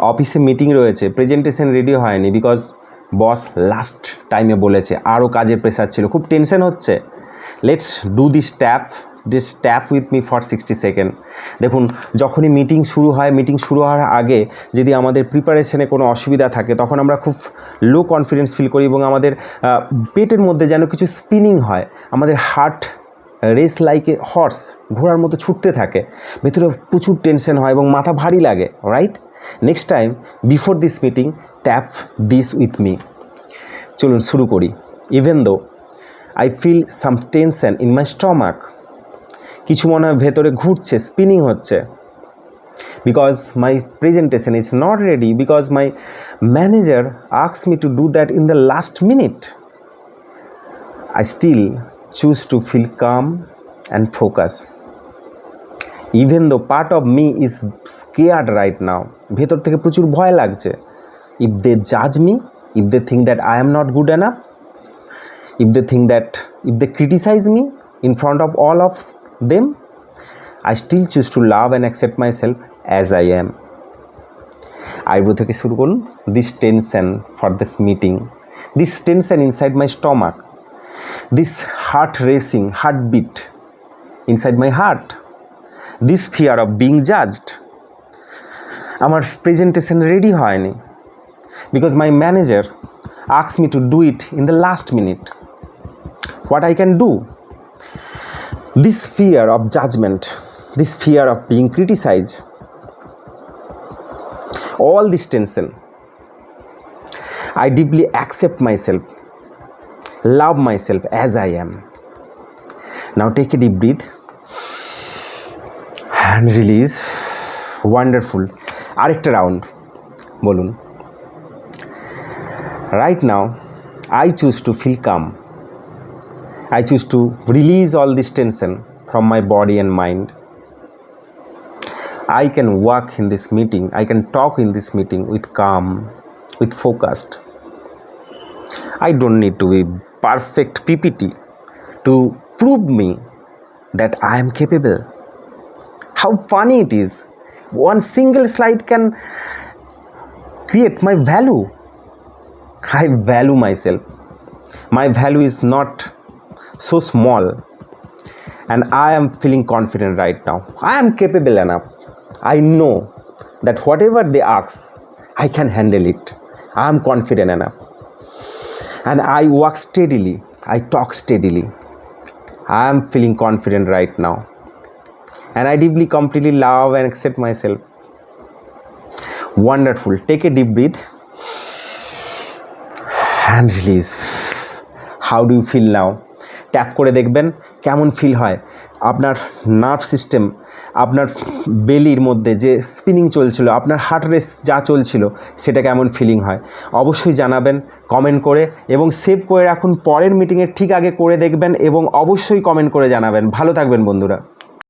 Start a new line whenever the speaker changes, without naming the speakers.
অফিসে মিটিং রয়েছে, presentation ready হয়নি বিকজ বস লাস্ট টাইমে বলেছে, আরও কাজের প্রেশার ছিল, খুব টেনশন হচ্ছে। Let's do this tap with me for 60 second. দেখুন, যখনই মিটিং শুরু হয়, মিটিং শুরু হওয়ার আগে যদি আমাদের প্রিপারেশনে কোনো অসুবিধা থাকে, তখন আমরা খুব লো কনফিডেন্স ফিল করি এবং আমাদের পেটের মধ্যে যেন কিছু স্পিনিং হয়, আমাদের heart race like a horse, ঘোড়ার মতো ছুটতে থাকে, ভেতরে প্রচুর টেনশন হয় এবং মাথা ভারী লাগে, right? Next time before this meeting tap this with me. চলুন শুরু করি। Even though I feel some tension in my stomach, কিছু মনে হয় ভেতরে ঘুরছে, স্পিনিং হচ্ছে, because my presentation is not ready, because my manager asks me to do that in the last minute. I still choose to feel calm and focus even though part of me is scared right now. ভেতর থেকে প্রচুর ভয় লাগছে। if they judge me, if they think that I am not good enough, if they criticize me in front of all of them, I still choose to love and accept myself as I am. Eyebrow থেকে শুরু করুন। this tension for this meeting, this tension inside my stomach, this heart racing, heartbeat inside my heart, this fear of being judged. আমার presentation ready হয়নি because my manager asked me to do it in the last minute. What I can do? This fear of judgment, this fear of being criticized, all this tension, I deeply accept myself, love myself as I am. Now take a deep breath and release. Wonderful. আরেকটা round বলুন। Right now I choose to feel calm. I choose to release all this tension from my body and mind. I can walk in this meeting, I can talk in this meeting with calm, with focused. I don't need to be perfect PPT to prove me that I am capable. How funny it is. One single slide can create my value. I value myself. My value is not so small, and I am feeling confident right now. I am capable enough. I know that whatever they ask, I can handle it. I am confident enough. And I walk steadily, I talk steadily. I am feeling confident right now. And I deeply, completely love and accept myself. Wonderful. Take a deep breath and release. How do you feel now? Tap করে দেখবেন কেমন feel হয়। আপনার nerve system, আপনার বেলির মধ্যে যে spinning চলছিল, আপনার হার্ট রেস যা চলছিল, সেটা কেমন ফিলিং হয় অবশ্যই জানাবেন কমেন্ট করে, এবং সেভ করে রাখুন। পরের মিটিংয়ের ঠিক আগে করে দেখবেন এবং অবশ্যই কমেন্ট করে জানাবেন। ভালো থাকবেন বন্ধুরা।